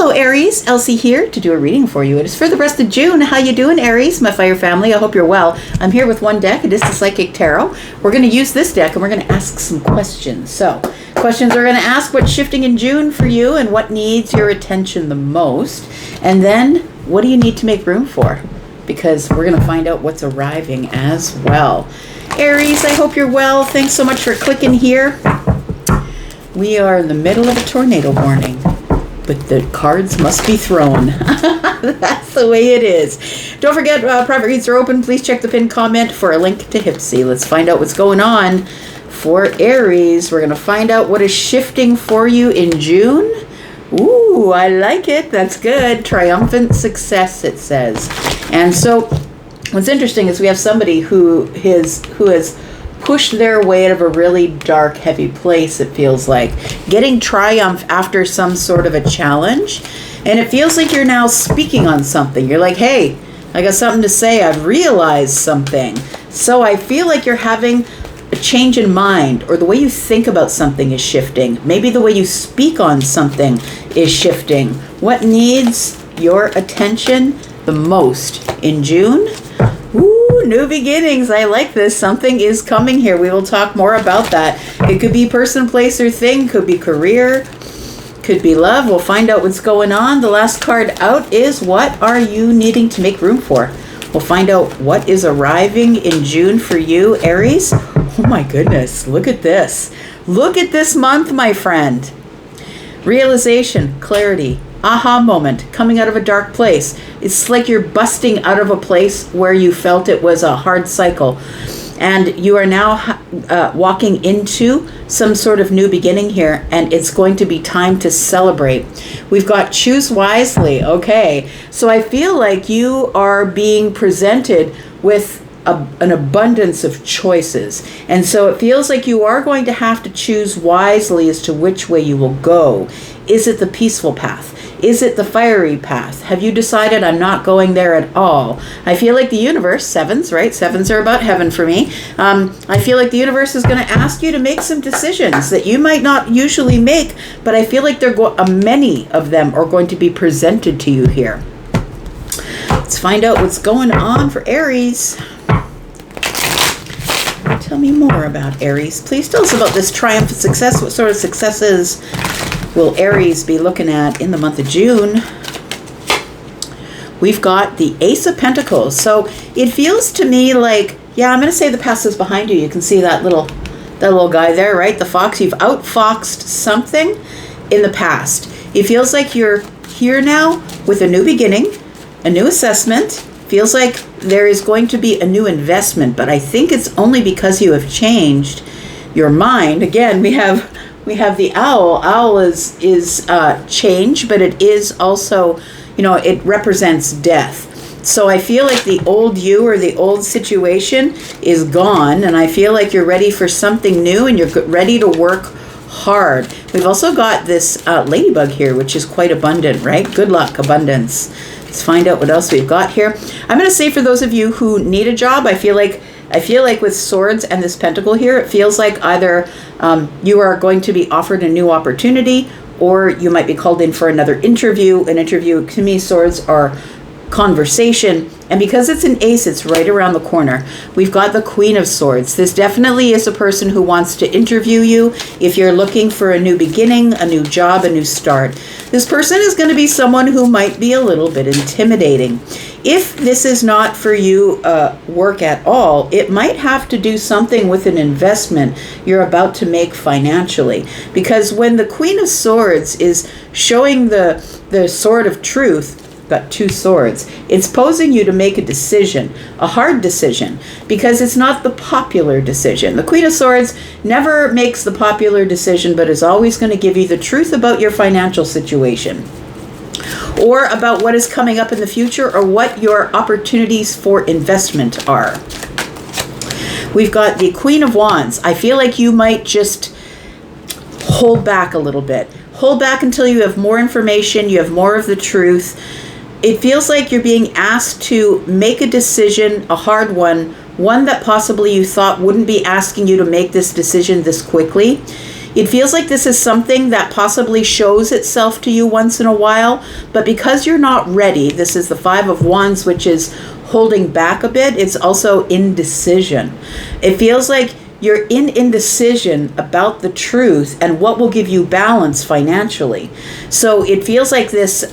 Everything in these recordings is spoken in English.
Hello Aries, Elsie here to do a reading for you. It is for the rest of June. How you doing, Aries, my fire family? I hope you're well. I'm here with one deck. It is the Psychic Tarot. We're going to use this deck and we're going to ask some questions. So, questions are going to ask what's shifting in June for you and what needs your attention the most. And then, what do you need to make room for? Because we're going to find out what's arriving as well. Aries, I hope you're well. Thanks so much for clicking here. We are in the middle of a tornado warning, but the cards must be thrown. That's the way it is. Don't forget, private reads are open. Please check the pinned comment for a link to Hypsee. Let's find out what's going on for Aries. We're going to find out what is shifting for you in June. Ooh, I like it. That's good. Triumphant success, it says. And so what's interesting is we have somebody who has pushed their way out of a really dark, heavy place, it feels like. Getting triumph after some sort of a challenge. And it feels like you're now speaking on something. You're like, hey, I got something to say. I've realized something. So I feel like you're having a change in mind, or the way you think about something is shifting. Maybe the way you speak on something is shifting. What needs your attention the most in June? Ooh, new beginnings. I like this. Something is coming here. We will talk more about that. It could be person, place, or thing. Could be career. Could be love. We'll find out what's going on. The last card out is what are you needing to make room for? We'll find out what is arriving in June for you, Aries. Oh my goodness. Look at this. Look at this month, my friend. Realization, clarity, aha moment, coming out of a dark place. It's like you're busting out of a place where you felt it was a hard cycle. And you are now walking into some sort of new beginning here, and it's going to be time to celebrate. We've got choose wisely. Okay, so I feel like you are being presented with an abundance of choices. And so it feels like you are going to have to choose wisely as to which way you will go. Is it the peaceful path? Is it the fiery path? Have you decided I'm not going there at all? I feel like the universe, sevens, right? Sevens are about heaven for me. I feel like the universe is going to ask you to make some decisions that you might not usually make, but I feel like many of them are going to be presented to you here. Let's find out what's going on for Aries. Tell me more about Aries. Please tell us about this triumphant success. What sort of successes will Aries be looking at in the month of June? We've got the Ace of Pentacles. So it feels to me like, yeah, I'm going to say the past is behind you. You can see that little guy there, right? The fox. You've outfoxed something in the past. It feels like you're here now with a new beginning, a new assessment. Feels like there is going to be a new investment, but I think it's only because you have changed your mind. Again, we have the owl. Owl is change, but it is also, it represents death. So I feel like the old you or the old situation is gone, and I feel like you're ready for something new and you're ready to work hard. We've also got this ladybug here, which is quite abundant, right? Good luck, abundance. Let's find out what else we've got here. I'm going to say for those of you who need a job, I feel like with swords and this pentacle here, it feels like either you are going to be offered a new opportunity, or you might be called in for another interview. An interview, to me, swords are conversation. And because it's an ace, it's right around the corner. We've got the Queen of Swords. This definitely is a person who wants to interview you if you're looking for a new beginning, a new job, a new start. This person is going to be someone who might be a little bit intimidating. If this is not for you work at all, it might have to do something with an investment you're about to make financially. Because when the Queen of Swords is showing the sword of truth, got two swords, it's posing you to make a decision, a hard decision, because it's not the popular decision. The Queen of Swords never makes the popular decision, but is always going to give you the truth about your financial situation, or about what is coming up in the future, or what your opportunities for investment are. We've got the Queen of Wands. I feel like you might just hold back a little bit. Hold back until you have more information, you have more of the truth. It feels like you're being asked to make a decision, a hard one that possibly you thought wouldn't be asking you to make this decision this quickly. It feels like this is something that possibly shows itself to you once in a while, but because you're not ready, this is the Five of Wands, which is holding back a bit. It's also indecision. It feels like you're in indecision about the truth and what will give you balance financially. So it feels like this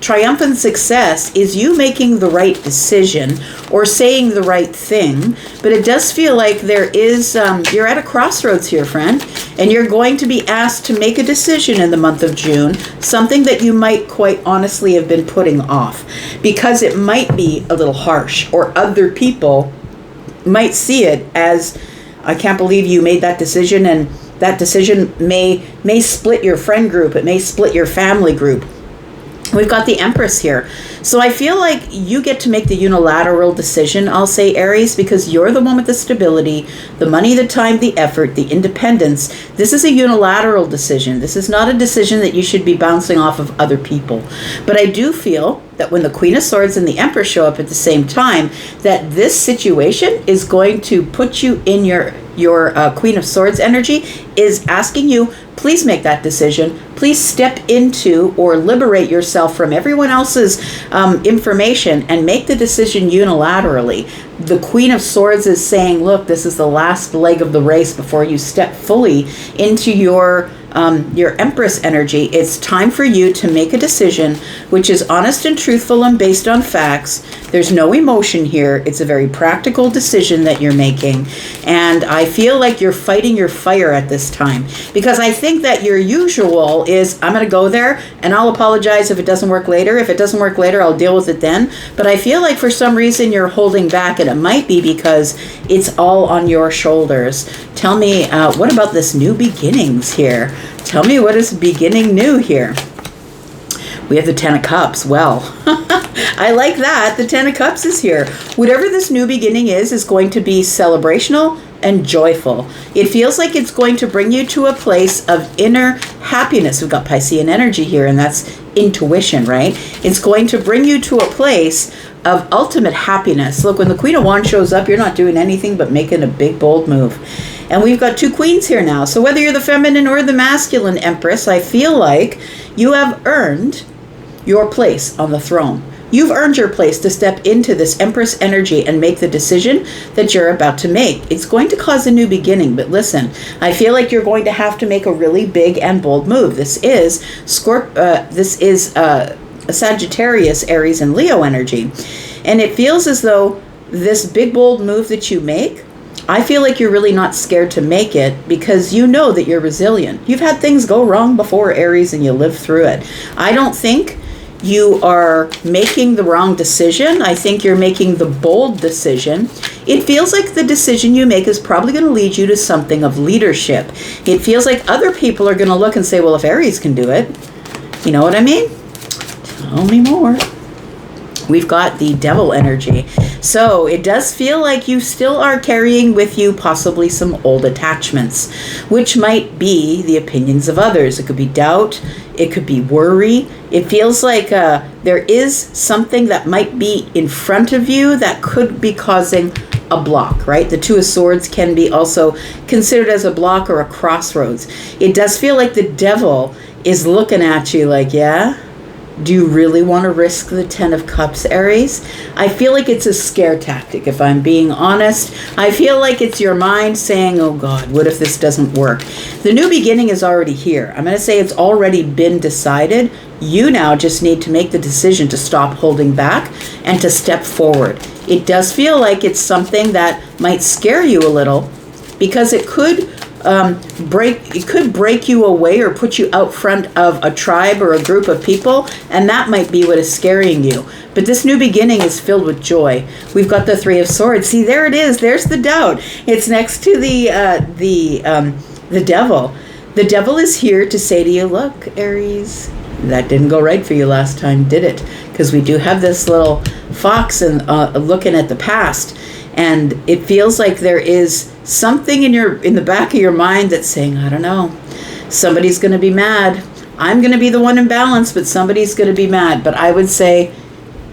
triumphant success is you making the right decision or saying the right thing. But it does feel like there is, you're at a crossroads here, friend, and you're going to be asked to make a decision in the month of June, something that you might quite honestly have been putting off because it might be a little harsh, or other people might see it as, I can't believe you made that decision, and that decision may split your friend group. It may split your family group. We've got the Empress here. So I feel like you get to make the unilateral decision, I'll say, Aries, because you're the one with the stability, the money, the time, the effort, the independence. This is a unilateral decision. This is not a decision that you should be bouncing off of other people. But I do feel that when the Queen of Swords and the Emperor show up at the same time, that this situation is going to put you in your Queen of Swords energy, is asking you, please make that decision. Please step into or liberate yourself from everyone else's information and make the decision unilaterally. The Queen of Swords is saying, look, this is the last leg of the race before you step fully into your Empress energy. It's time for you to make a decision which is honest and truthful and based on facts. There's no emotion here. It's a very practical decision that you're making. And I feel like you're fighting your fire at this time, because I think that your usual is, I'm going to go there and I'll apologize if it doesn't work later. If it doesn't work later, I'll deal with it then. But I feel like for some reason you're holding back, and it might be because it's all on your shoulders. Tell me, what about this new beginnings here? Tell me, what is beginning new here? We have the Ten of Cups. Well, I like that. The Ten of Cups is here. Whatever this new beginning is going to be celebrational and joyful. It feels like it's going to bring you to a place of inner happiness. We've got Piscean energy here, and that's intuition, right? It's going to bring you to a place of ultimate happiness. Look, when the Queen of Wands shows up, you're not doing anything but making a big, bold move. And we've got two queens here now. So whether you're the feminine or the masculine Empress, I feel like you have earned your place on the throne. You've earned your place to step into this Empress energy and make the decision that you're about to make. It's going to cause a new beginning, but listen, I feel like you're going to have to make a really big and bold move. This is a Sagittarius, Aries, and Leo energy. And it feels as though this big, bold move that you make, I feel like you're really not scared to make it because you know that you're resilient. You've had things go wrong before, Aries, and you lived through it. I don't think you are making the wrong decision. I think you're making the bold decision. It feels like the decision you make is probably going to lead you to something of leadership. It feels like other people are going to look and say, well, if Aries can do it, you know what I mean? Tell me more. We've got the Devil energy. So it does feel like you still are carrying with you possibly some old attachments, which might be the opinions of others. It could be doubt. It could be worry. It feels like there is something that might be in front of you that could be causing a block, right? The Two of Swords can be also considered as a block or a crossroads. It does feel like the Devil is looking at you like, yeah? Do you really want to risk the Ten of Cups, Aries? I feel like it's a scare tactic, if I'm being honest. I feel like it's your mind saying, oh God, what if this doesn't work? The new beginning is already here. I'm going to say it's already been decided. You now just need to make the decision to stop holding back and to step forward. It does feel like it's something that might scare you a little because it could break you away or put you out front of a tribe or a group of people, and that might be what is scaring you. But this new beginning is filled with joy. We've got the Three of Swords. See, there it is. There's the doubt. It's next to the Devil. The Devil is here to say to you, look, Aries, that didn't go right for you last time, did it? Because we do have this little fox and looking at the past. And it feels like there is something in the back of your mind that's saying, I don't know, somebody's going to be mad. I'm going to be the one in balance, but somebody's going to be mad. But I would say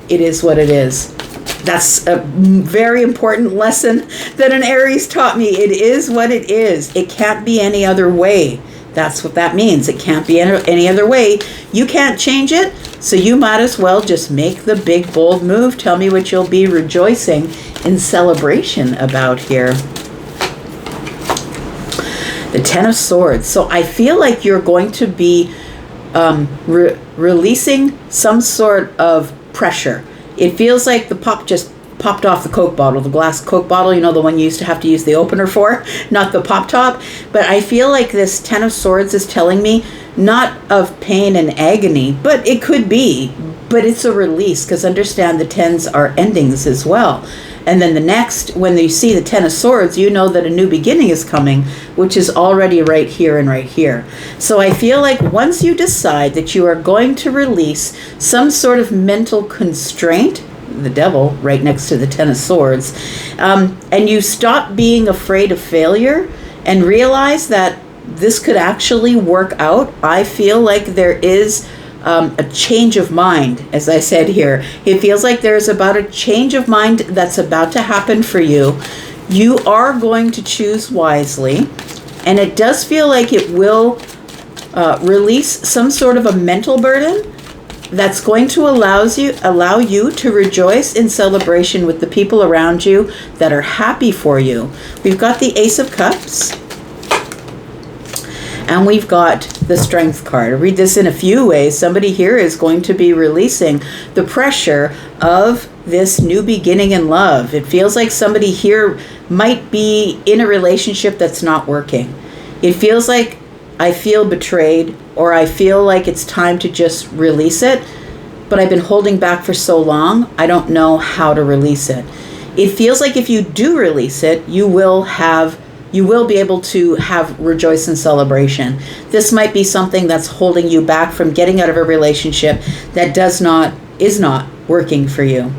it is what it is. That's a very important lesson that an Aries taught me. It is what it is. It can't be any other way That's what that means. It can't be any other way. You can't change it, so you might as well just make the big, bold move. Tell me what you'll be rejoicing in celebration about here. The Ten of Swords. So I feel like you're going to be releasing some sort of pressure. It feels like the pop just popped off the Coke bottle, the glass Coke bottle, you know, the one you used to have to use the opener for, not the pop top. But I feel like this Ten of Swords is telling me not of pain and agony, but it could be, but it's a release, because understand the tens are endings as well. And then the next, when you see the Ten of Swords, you know that a new beginning is coming, which is already right here and right here. So I feel like once you decide that you are going to release some sort of mental constraint, the devil right next to the Ten of Swords, and you stop being afraid of failure and realize that this could actually work out, I feel like there is a change of mind. As I said here, it feels like there's about a change of mind that's about to happen for you. You are going to choose wisely, and it does feel like it will release some sort of a mental burden that's going to allow you to rejoice in celebration with the people around you that are happy for you. We've got the Ace of Cups, and we've got the Strength card. I read this in a few ways. Somebody here is going to be releasing the pressure of this new beginning in love. It feels like somebody here might be in a relationship that's not working. It feels like I feel betrayed, or I feel like it's time to just release it, but I've been holding back for so long, I don't know how to release it. It feels like if you do release it, you will be able to have rejoice and celebration. This might be something that's holding you back from getting out of a relationship that is not working for you.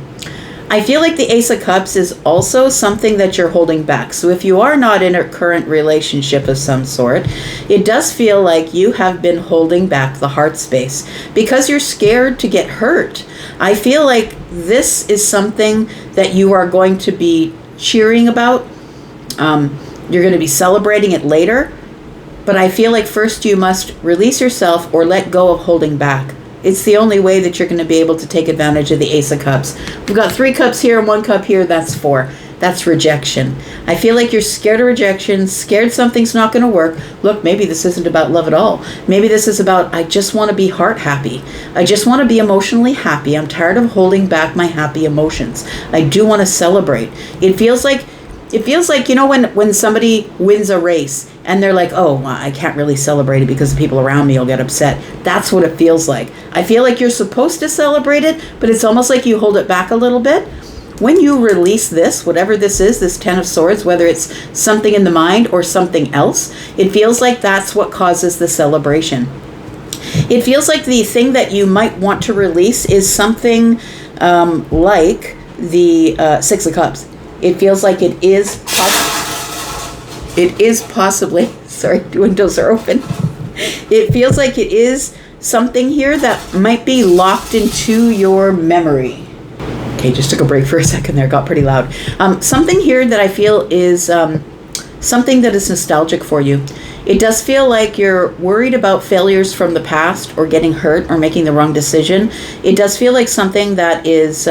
I feel like the Ace of Cups is also something that you're holding back. So if you are not in a current relationship of some sort, it does feel like you have been holding back the heart space because you're scared to get hurt. I feel like this is something that you are going to be cheering about. You're going to be celebrating it later. But I feel like first you must release yourself or let go of holding back. It's the only way that you're going to be able to take advantage of the Ace of Cups. We've got 3 cups here and 1 cup here. That's 4. That's rejection. I feel like you're scared of rejection, scared something's not going to work. Look, maybe this isn't about love at all. Maybe this is about, I just want to be heart happy. I just want to be emotionally happy. I'm tired of holding back my happy emotions. I do want to celebrate. It feels like, you know, when somebody wins a race and they're like, oh, well, I can't really celebrate it because the people around me will get upset. That's what it feels like. I feel like you're supposed to celebrate it, but it's almost like you hold it back a little bit. When you release this, whatever this is, this Ten of Swords, whether it's something in the mind or something else, it feels like that's what causes the celebration. It feels like the thing that you might want to release is something like the 6 of Cups. It feels like it is possibly, sorry, windows are open. It feels like it is something here that might be locked into your memory. Okay, just took a break for a second there, got pretty loud. Something here that I feel is something that is nostalgic for you. It does feel like you're worried about failures from the past or getting hurt or making the wrong decision. It does feel like something that is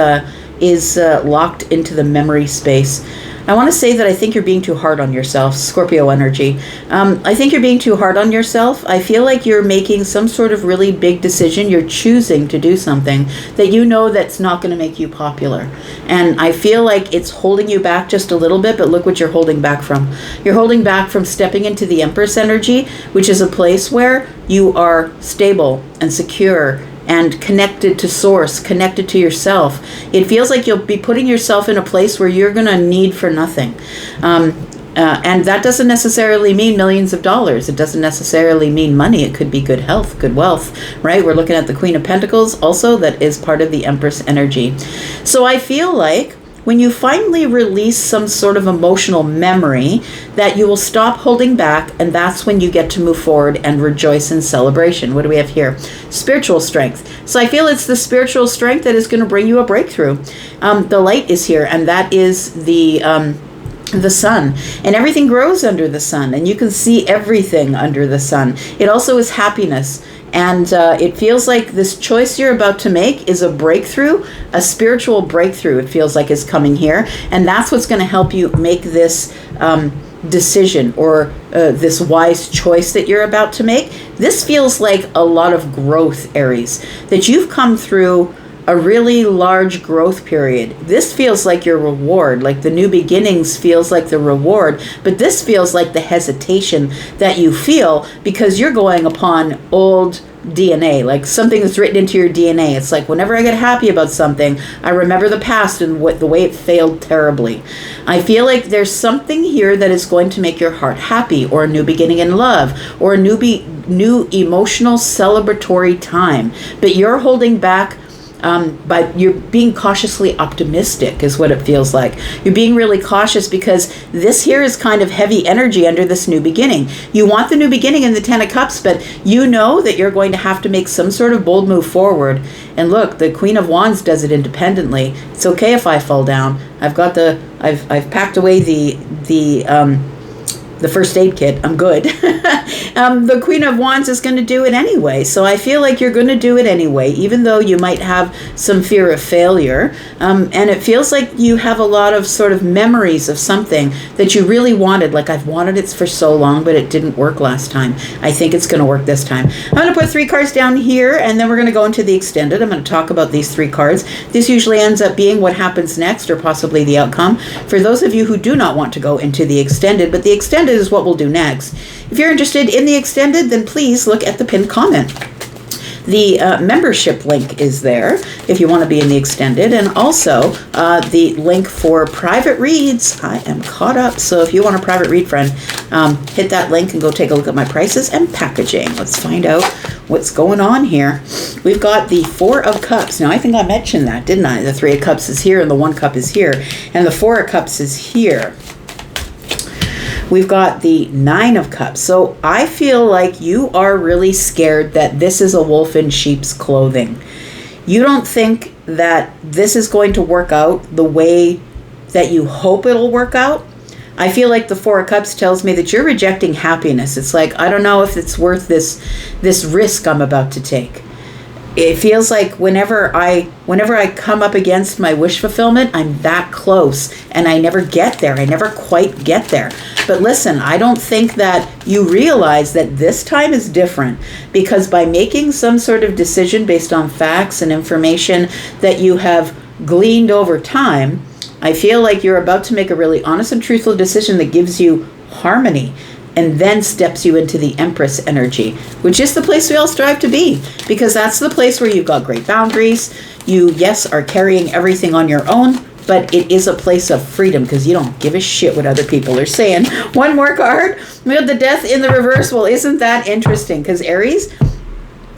locked into the memory space. I want to say that I think you're being too hard on yourself, Scorpio energy. I think you're being too hard on yourself. I feel like you're making some sort of really big decision. You're choosing to do something that you know that's not going to make you popular. And I feel like it's holding you back just a little bit, but look what you're holding back from. You're holding back from stepping into the Empress energy, which is a place where you are stable and secure and connected to source, connected to yourself. It feels like you'll be putting yourself in a place where you're going to need for nothing. And that doesn't necessarily mean millions of dollars. It doesn't necessarily mean money. It could be good health, good wealth, right? We're looking at the Queen of Pentacles also. That is part of the Empress energy. So I feel like when you finally release some sort of emotional memory, that you will stop holding back, and that's when you get to move forward and rejoice in celebration. What do we have here? Spiritual strength. So I feel it's the spiritual strength that is going to bring you a breakthrough. The light is here, and that is the the sun, and everything grows under the sun, and you can see everything under the sun. It also is happiness, and it feels like this choice you're about to make is a breakthrough, a spiritual breakthrough. It feels like is coming here, and that's what's going to help you make this decision, or this wise choice that you're about to make. This feels like a lot of growth, Aries, that you've come through a really large growth period. This feels like your reward, like the new beginnings feels like the reward, but this feels like the hesitation that you feel because you're going upon old DNA, like something that's written into your DNA. It's like whenever I get happy about something, I remember the past and the way it failed terribly. I feel like there's something here that is going to make your heart happy, or a new beginning in love, or a new emotional celebratory time, but you're holding back. But you're being cautiously optimistic is what it feels like. You're being really cautious because this here is kind of heavy energy under this new beginning. You want the new beginning in the Ten of Cups, but you know that you're going to have to make some sort of bold move forward. And look, the Queen of Wands does it independently. It's okay if I fall down. I've packed away the first aid kit. I'm good. The Queen of Wands is going to do it anyway. So I feel like you're going to do it anyway, even though you might have some fear of failure. And it feels like you have a lot of sort of memories of something that you really wanted. Like, I've wanted it for so long, but it didn't work last time. I think it's going to work this time. I'm going to put 3 cards down here, and then we're going to go into the extended. I'm going to talk about these 3 cards. This usually ends up being what happens next, or possibly the outcome. For those of you who do not want to go into the extended, but the extended is what we'll do next. If you're interested in the extended, then please look at the pinned comment. The membership link is there if you want to be in the extended, and also the link for private reads. I am caught up, so if you want a private read, friend, hit that link and go take a look at my prices and packaging. Let's find out what's going on here. We've got the 4 of Cups. Now, I think I mentioned that, didn't I? The 3 of Cups is here, and the 1 cup is here, and the 4 of Cups is here. We've got the 9 of Cups. So I feel like you are really scared that this is a wolf in sheep's clothing. You don't think that this is going to work out the way that you hope it'll work out. I feel like the 4 of Cups tells me that you're rejecting happiness. It's like, I don't know if it's worth this risk I'm about to take. It feels like whenever I come up against my wish fulfillment, I'm that close, and I never get there. I never quite get there. But listen, I don't think that you realize that this time is different, because by making some sort of decision based on facts and information that you have gleaned over time, I feel like you're about to make a really honest and truthful decision that gives you harmony, and then steps you into the Empress energy, which is the place we all strive to be, because that's the place where you've got great boundaries. You, yes, are carrying everything on your own, but it is a place of freedom because you don't give a shit what other people are saying. 1 more card. We have the Death in the reverse. Well, isn't that interesting? Because Aries,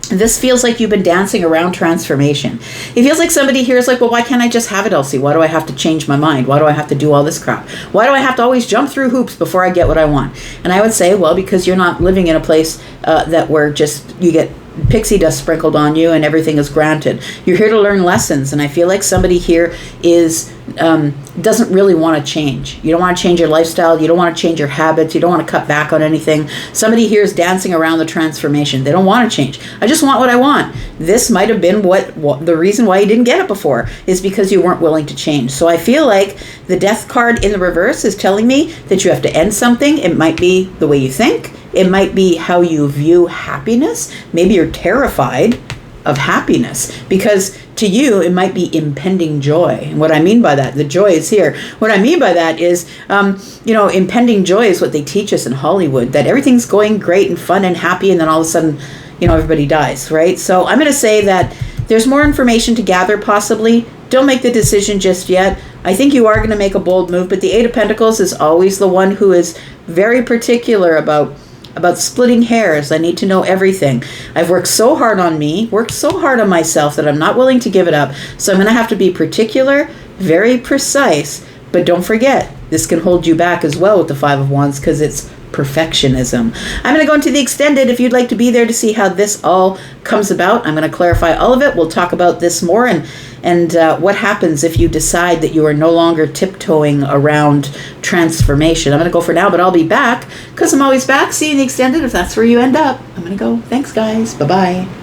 this feels like you've been dancing around transformation. It feels like somebody here is like, well, why can't I just have it, Elsie? Why do I have to change my mind? Why do I have to do all this crap? Why do I have to always jump through hoops before I get what I want? And I would say, well, because you're not living in a place that where just you get pixie dust sprinkled on you and everything is granted. You're here to learn lessons, and I feel like somebody here is doesn't really want to change. You don't want to change your lifestyle. You don't want to change your habits. You don't want to cut back on anything. Somebody here is dancing around the transformation. They don't want to change. I just want what I want. This might have been what the reason why you didn't get it before is because you weren't willing to change. So I feel like the Death card in the reverse is telling me that you have to end something. It might be the way you think. It might be how you view happiness. Maybe you're terrified of happiness because to you it might be impending joy. And what I mean by that, the joy is here. What I mean by that is, impending joy is what they teach us in Hollywood, that everything's going great and fun and happy, and then all of a sudden, everybody dies, right? So I'm going to say that there's more information to gather possibly. Don't make the decision just yet. I think you are going to make a bold move, but the 8 of Pentacles is always the one who is very particular about splitting hairs. I need to know everything. I've worked so hard on me, worked so hard on myself that I'm not willing to give it up. So I'm going to have to be particular, very precise, but don't forget, this can hold you back as well with the 5 of Wands because it's perfectionism. I'm going to go into the extended if you'd like to be there to see how this all comes about. I'm going to clarify all of it. We'll talk about this more and what happens if you decide that you are no longer tiptoeing around transformation. I'm going to go for now, but I'll be back because I'm always back. See you in the extended if that's where you end up. I'm going to go. Thanks, guys. Bye-bye.